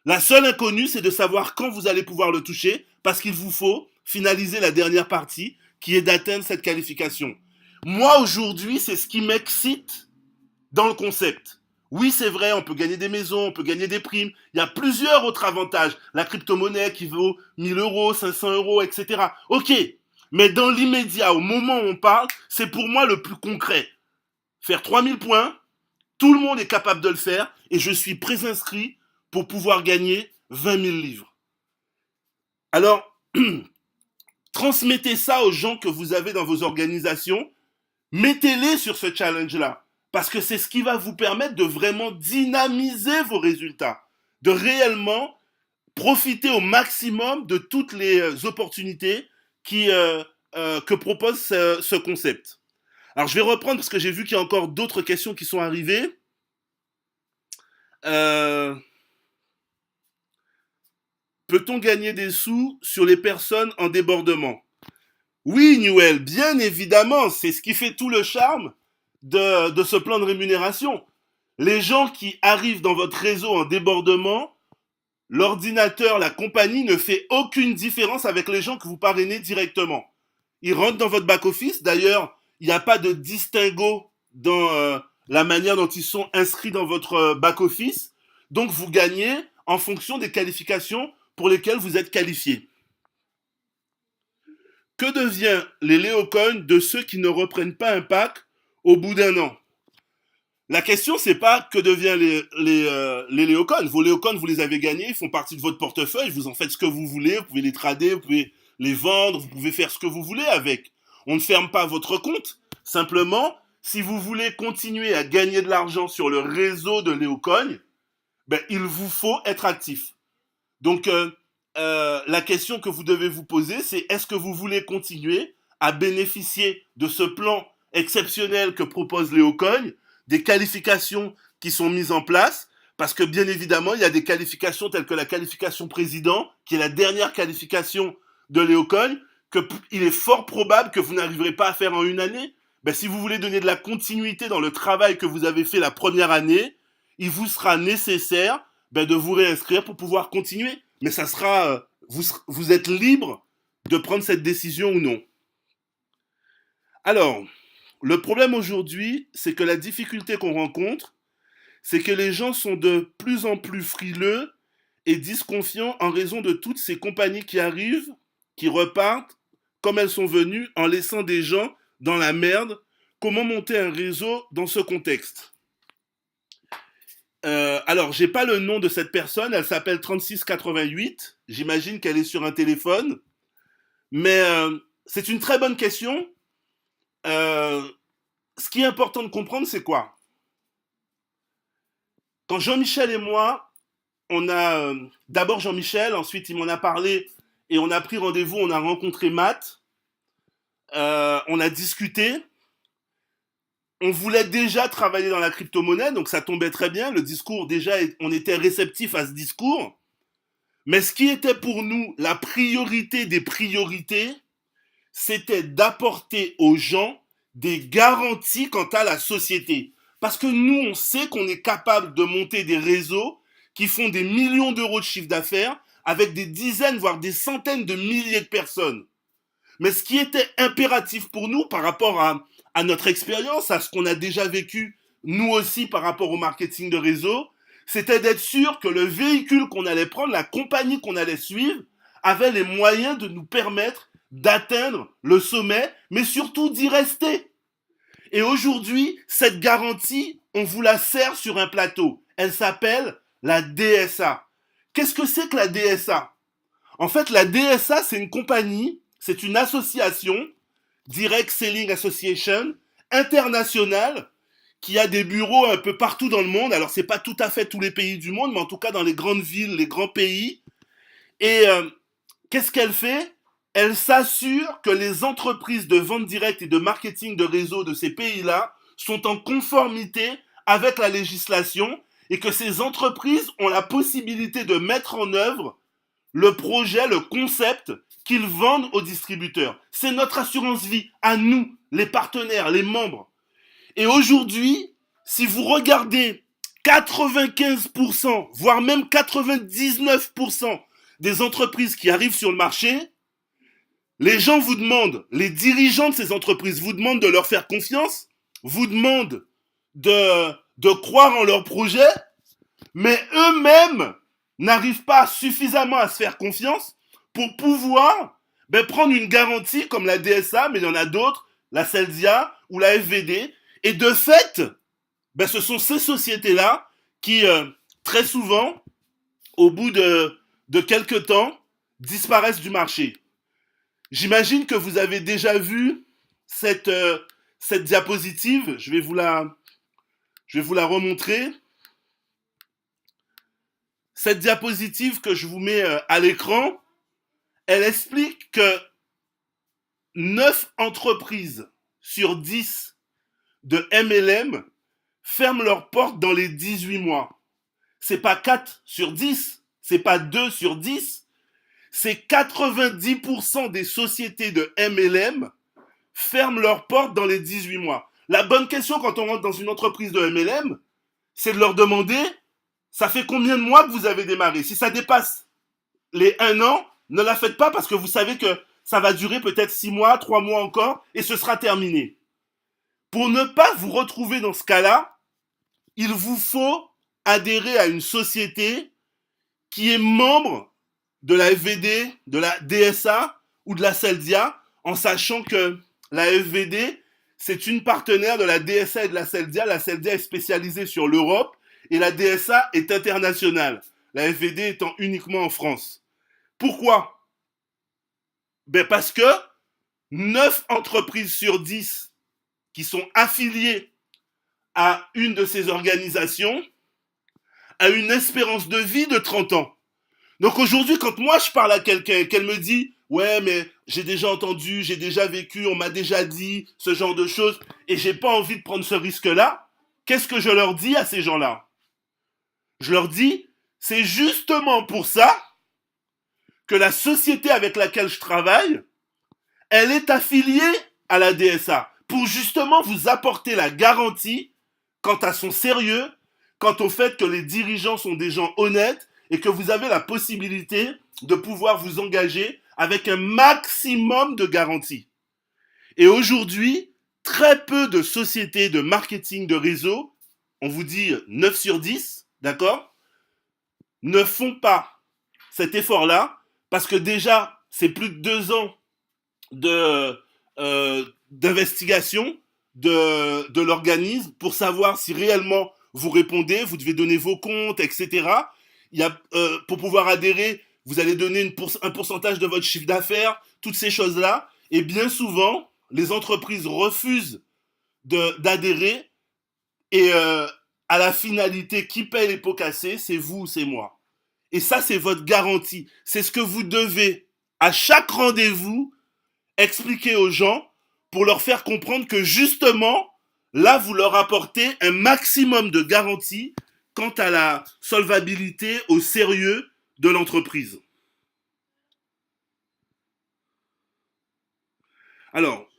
S1: La seule inconnue, c'est de savoir quand vous allez pouvoir le toucher, parce qu'il vous faut finaliser la dernière partie, qui est d'atteindre cette qualification. Moi, aujourd'hui, c'est ce qui m'excite dans le concept. Oui, c'est vrai, on peut gagner des maisons, on peut gagner des primes. Il y a plusieurs autres avantages. La crypto-monnaie qui vaut 1 000 euros, 500 euros, etc. Ok, mais dans l'immédiat, au moment où on parle, c'est pour moi le plus concret. Faire 3 000 points, tout le monde est capable de le faire, et je suis préinscrit pour pouvoir gagner 20 000 livres. Alors, transmettez ça aux gens que vous avez dans vos organisations, mettez-les sur ce challenge-là. Parce que c'est ce qui va vous permettre de vraiment dynamiser vos résultats, de réellement profiter au maximum de toutes les opportunités que propose ce concept. Alors je vais reprendre parce que j'ai vu qu'il y a encore d'autres questions qui sont arrivées. Peut-on gagner des sous sur les personnes en débordement? Oui, Newell, bien évidemment, c'est ce qui fait tout le charme de ce plan de rémunération. Les gens qui arrivent dans votre réseau en débordement, l'ordinateur, la compagnie ne fait aucune différence avec les gens que vous parrainez directement. Ils rentrent dans votre back-office. D'ailleurs, il n'y a pas de distinguo dans la manière dont ils sont inscrits dans votre back-office. Donc, vous gagnez en fonction des qualifications pour lesquelles vous êtes qualifié. Que devient les Léocoins de ceux qui ne reprennent pas un pack au bout d'1 an? La question, c'est pas que devient les Léocoins. Vos Léocoins, vous les avez gagnés, ils font partie de votre portefeuille, vous en faites ce que vous voulez, vous pouvez les trader, vous pouvez les vendre, vous pouvez faire ce que vous voulez avec. On ne ferme pas votre compte. Simplement, si vous voulez continuer à gagner de l'argent sur le réseau de Léocoins, ben, il vous faut être actif. Donc, la question que vous devez vous poser, c'est est-ce que vous voulez continuer à bénéficier de ce plan exceptionnel que propose Léocoin, des qualifications qui sont mises en place, parce que bien évidemment, il y a des qualifications telles que la qualification président, qui est la dernière qualification de Léocoin, qu'il est fort probable que vous n'arriverez pas à faire en 1 année. Ben, si vous voulez donner de la continuité dans le travail que vous avez fait la première année, il vous sera nécessaire de vous réinscrire pour pouvoir continuer. Mais ça sera, vous êtes libre de prendre cette décision ou non. Alors, le problème aujourd'hui, c'est que la difficulté qu'on rencontre, c'est que les gens sont de plus en plus frileux et disconfiants en raison de toutes ces compagnies qui arrivent, qui repartent comme elles sont venues en laissant des gens dans la merde. Comment monter un réseau dans ce contexte? Alors, j'ai pas le nom de cette personne, elle s'appelle 3688, j'imagine qu'elle est sur un téléphone, mais c'est une très bonne question. Euh, Ce qui est important de comprendre, c'est quoi? Quand Jean-Michel et moi, on a d'abord Jean-Michel, ensuite il m'en a parlé et on a pris rendez-vous, on a rencontré Matt, on a discuté. On voulait déjà travailler dans la crypto-monnaie, donc ça tombait très bien. Le discours, déjà, on était réceptif à ce discours. Mais ce qui était pour nous la priorité des priorités, c'était d'apporter aux gens des garanties quant à la société. Parce que nous, on sait qu'on est capable de monter des réseaux qui font des millions d'euros de chiffre d'affaires avec des dizaines, voire des centaines de milliers de personnes. Mais ce qui était impératif pour nous par rapport à notre expérience, à ce qu'on a déjà vécu, nous aussi par rapport au marketing de réseau, c'était d'être sûr que le véhicule qu'on allait prendre, la compagnie qu'on allait suivre, avait les moyens de nous permettre d'atteindre le sommet, mais surtout d'y rester. Et aujourd'hui, cette garantie, on vous la sert sur un plateau. Elle s'appelle la DSA. Qu'est-ce que c'est que la DSA? En fait, la DSA, c'est une compagnie, c'est une association, Direct Selling Association, internationale, qui a des bureaux un peu partout dans le monde. Alors, c'est pas tout à fait tous les pays du monde, mais en tout cas dans les grandes villes, les grands pays. Et qu'est-ce qu'elle fait? Elle s'assure que les entreprises de vente directe et de marketing de réseau de ces pays-là sont en conformité avec la législation et que ces entreprises ont la possibilité de mettre en œuvre le projet, le concept qu'ils vendent aux distributeurs. C'est notre assurance vie, à nous, les partenaires, les membres. Et aujourd'hui, si vous regardez 95%, voire même 99% des entreprises qui arrivent sur le marché, les gens vous demandent, les dirigeants de ces entreprises vous demandent de leur faire confiance, vous demandent de croire en leur projet, mais eux-mêmes n'arrivent pas suffisamment à se faire confiance pour pouvoir prendre une garantie comme la DSA, mais il y en a d'autres, la Celsia ou la FVD. Et de fait, ce sont ces sociétés-là qui, très souvent, au bout de quelques temps, disparaissent du marché. J'imagine que vous avez déjà vu cette diapositive. Je vais vous la remontrer. Cette diapositive que je vous mets à l'écran, elle explique que 9 entreprises sur 10 de MLM ferment leurs portes dans les 18 mois. C'est pas 4 sur 10, c'est pas 2 sur 10, c'est 90% des sociétés de MLM ferment leurs portes dans les 18 mois. La bonne question quand on rentre dans une entreprise de MLM, c'est de leur demander, ça fait combien de mois que vous avez démarré? Si ça dépasse les 1 an, ne la faites pas parce que vous savez que ça va durer peut-être 6 mois, 3 mois encore et ce sera terminé. Pour ne pas vous retrouver dans ce cas-là, il vous faut adhérer à une société qui est membre de la FVD, de la DSA ou de la CELDIA, en sachant que la FVD, c'est une partenaire de la DSA et de la CELDIA. La CELDIA est spécialisée sur l'Europe et la DSA est internationale. La FVD étant uniquement en France. Pourquoi? Parce que 9 entreprises sur 10 qui sont affiliées à une de ces organisations a une espérance de vie de 30 ans. Donc aujourd'hui, quand moi je parle à quelqu'un et qu'elle me dit ouais, mais j'ai déjà entendu, j'ai déjà vécu, on m'a déjà dit ce genre de choses et j'ai pas envie de prendre ce risque-là, qu'est-ce que je leur dis à ces gens-là? Je leur dis c'est justement pour ça que la société avec laquelle je travaille, elle est affiliée à la DSA pour justement vous apporter la garantie quant à son sérieux, quant au fait que les dirigeants sont des gens honnêtes et que vous avez la possibilité de pouvoir vous engager avec un maximum de garanties. Et aujourd'hui, très peu de sociétés de marketing de réseau, on vous dit 9 sur 10, d'accord, ne font pas cet effort-là parce que déjà, c'est plus de 2 ans d'investigation de l'organisme pour savoir si réellement vous répondez, vous devez donner vos comptes, etc. Pour pouvoir adhérer, vous allez donner un pourcentage de votre chiffre d'affaires, toutes ces choses-là. Et bien souvent, les entreprises refusent d'adhérer et à la finalité, qui paye les pots cassés, c'est vous ou c'est moi. Et ça, c'est votre garantie. C'est ce que vous devez, à chaque rendez-vous, expliquer aux gens pour leur faire comprendre que justement, là, vous leur apportez un maximum de garantie quant à la solvabilité, au sérieux de l'entreprise. Alors,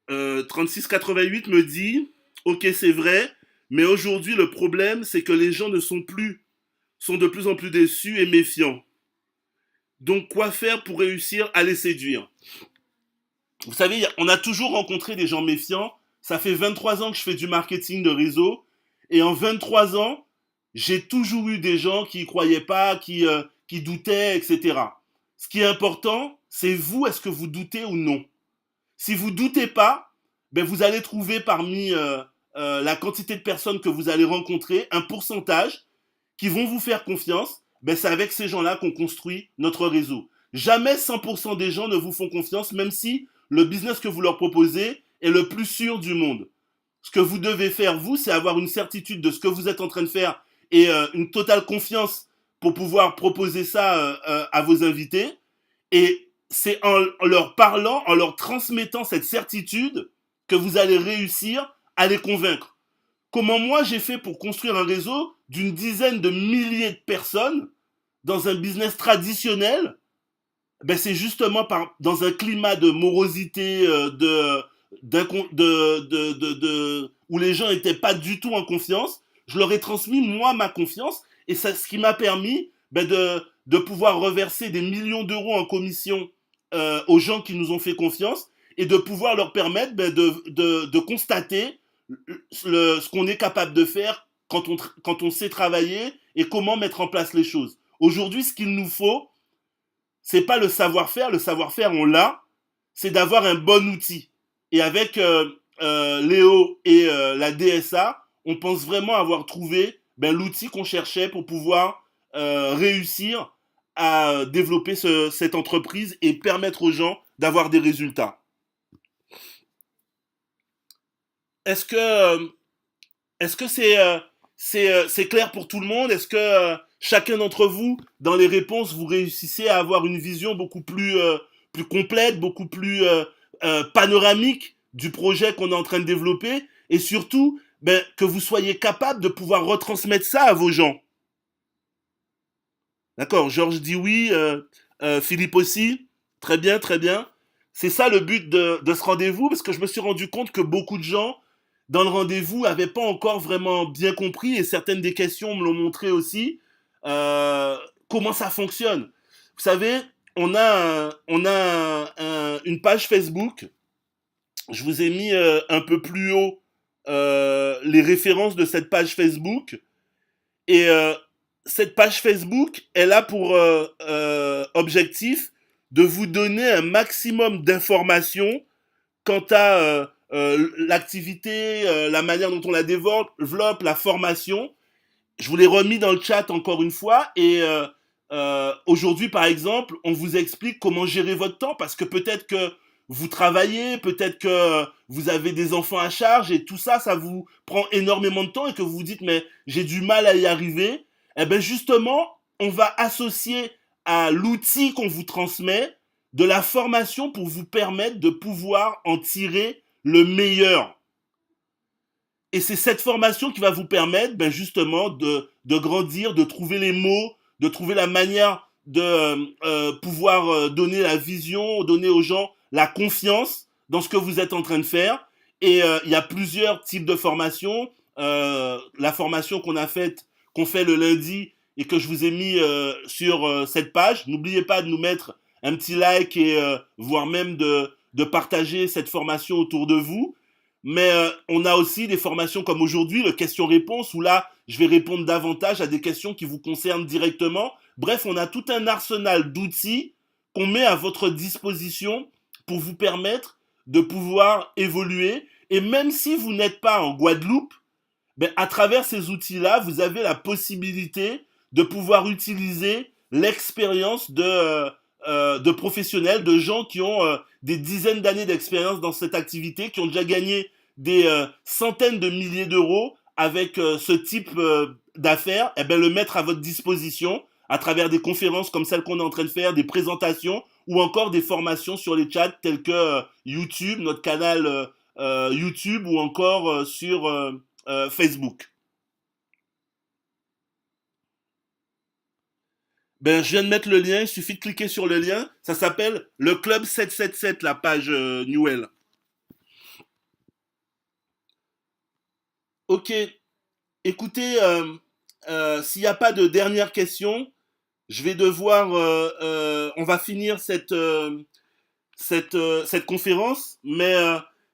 S1: 3688 me dit, ok, c'est vrai, mais aujourd'hui, le problème, c'est que les gens ne sont de plus en plus déçus et méfiants. Donc, quoi faire pour réussir à les séduire? Vous savez, on a toujours rencontré des gens méfiants. Ça fait 23 ans que je fais du marketing de réseau. Et en 23 ans, j'ai toujours eu des gens qui y croyaient pas, qui doutaient, etc. Ce qui est important, c'est vous, est-ce que vous doutez ou non? Si vous doutez pas, ben vous allez trouver parmi la quantité de personnes que vous allez rencontrer un pourcentage qui vont vous faire confiance. Ben c'est avec ces gens-là qu'on construit notre réseau. Jamais 100% des gens ne vous font confiance, même si le business que vous leur proposez est le plus sûr du monde. Ce que vous devez faire, vous, c'est avoir une certitude de ce que vous êtes en train de faire et une totale confiance pour pouvoir proposer ça à vos invités. Et c'est en leur parlant, en leur transmettant cette certitude que vous allez réussir à les convaincre. Comment moi j'ai fait pour construire un réseau d'une dizaine de milliers de personnes dans un business traditionnel? Ben c'est justement dans un climat de morosité, où les gens n'étaient pas du tout en confiance. Je leur ai transmis moi ma confiance et c'est ce qui m'a permis de pouvoir reverser des millions d'euros en commission aux gens qui nous ont fait confiance et de pouvoir leur permettre de constater ce qu'on est capable de faire quand on sait travailler et comment mettre en place les choses. Aujourd'hui, ce qu'il nous faut, c'est pas le savoir-faire on l'a, c'est d'avoir un bon outil. Et avec Léo et la DSA, on pense vraiment avoir trouvé l'outil qu'on cherchait pour pouvoir réussir à développer cette entreprise et permettre aux gens d'avoir des résultats. Est-ce que c'est clair pour tout le monde? Est-ce que chacun d'entre vous, dans les réponses, vous réussissez à avoir une vision beaucoup plus complète, beaucoup plus panoramique du projet qu'on est en train de développer et surtout que vous soyez capable de pouvoir retransmettre ça à vos gens? D'accord, Georges dit oui, Philippe aussi. Très bien, très bien. C'est ça le but de ce rendez-vous, parce que je me suis rendu compte que beaucoup de gens, dans le rendez-vous, n'avaient pas encore vraiment bien compris, et certaines des questions me l'ont montré aussi, euh, comment ça fonctionne. Vous savez, une page Facebook. Je vous ai mis un peu plus haut les références de cette page Facebook. Et cette page Facebook, elle a pour objectif de vous donner un maximum d'informations quant à l'activité, la manière dont on la développe, la formation. Je vous l'ai remis dans le chat encore une fois. Et aujourd'hui, par exemple, on vous explique comment gérer votre temps parce que peut-être que vous travaillez, peut-être que vous avez des enfants à charge et tout ça, ça vous prend énormément de temps et que vous vous dites mais j'ai du mal à y arriver. Eh bien justement, on va associer à l'outil qu'on vous transmet de la formation pour vous permettre de pouvoir en tirer le meilleur. Et c'est cette formation qui va vous permettre justement de grandir, de trouver les mots, de trouver la manière de pouvoir donner la vision, donner aux gens la confiance dans ce que vous êtes en train de faire. Et il y a plusieurs types de formations. La formation qu'on fait le lundi et que je vous ai mis sur cette page. N'oubliez pas de nous mettre un petit like et voire même de partager cette formation autour de vous. Mais on a aussi des formations comme aujourd'hui, le question-réponse, où là, je vais répondre davantage à des questions qui vous concernent directement. Bref, on a tout un arsenal d'outils qu'on met à votre disposition pour vous permettre de pouvoir évoluer. Et même si vous n'êtes pas en Guadeloupe, à travers ces outils-là, vous avez la possibilité de pouvoir utiliser l'expérience de professionnels, de gens qui ont des dizaines d'années d'expérience dans cette activité, qui ont déjà gagné des centaines de milliers d'euros avec ce type d'affaires, eh bien, le mettre à votre disposition à travers des conférences comme celle qu'on est en train de faire, des présentations ou encore des formations sur les chats tels que YouTube, notre canal YouTube ou encore sur Facebook. Ben, je viens de mettre le lien, il suffit de cliquer sur le lien. Ça s'appelle le Club 777, la page Newell. Ok, écoutez, s'il n'y a pas de dernière question, je vais devoir. On va finir cette conférence, mais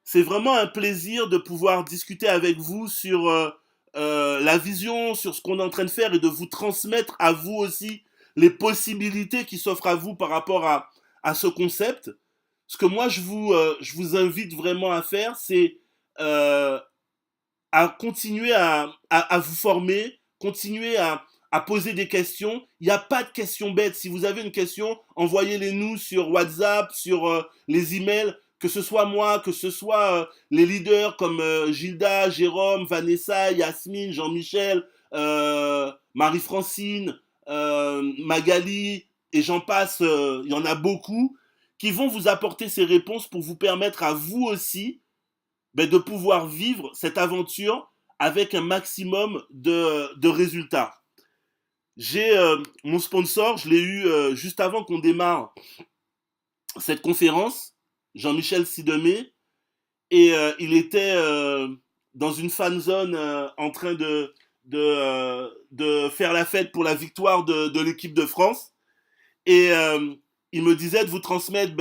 S1: c'est vraiment un plaisir de pouvoir discuter avec vous sur la vision, sur ce qu'on est en train de faire et de vous transmettre à vous aussi les possibilités qui s'offrent à vous par rapport à ce concept. Ce que moi je vous invite vraiment à faire, c'est euh, à continuer à vous former, continuer à poser des questions. Il n'y a pas de questions bêtes. Si vous avez une question, envoyez-les nous sur WhatsApp, sur les emails, que ce soit moi, que ce soit les leaders comme Gilda, Jérôme, Vanessa, Yasmine, Jean-Michel, Marie-Francine, Magali, et j'en passe, il y en a beaucoup, qui vont vous apporter ces réponses pour vous permettre à vous aussi ben, de pouvoir vivre cette aventure avec un maximum de résultats. J'ai mon sponsor, je l'ai eu juste avant qu'on démarre cette conférence, Jean-Michel Sidemé, et il était dans une fan zone en train de faire la fête pour la victoire de l'équipe de France. Et il me disait de vous transmettre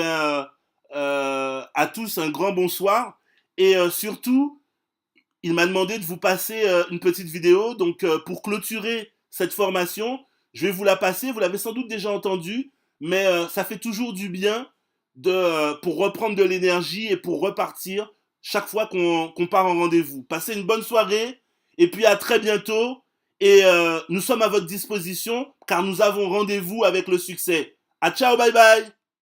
S1: à tous un grand bonsoir. Et surtout, il m'a demandé de vous passer une petite vidéo. Donc, pour clôturer cette formation, je vais vous la passer. Vous l'avez sans doute déjà entendue, mais ça fait toujours du bien pour reprendre de l'énergie et pour repartir chaque fois qu'on part en rendez-vous. Passez une bonne soirée et puis à très bientôt. Et nous sommes à votre disposition car nous avons rendez-vous avec le succès. À ciao, bye bye!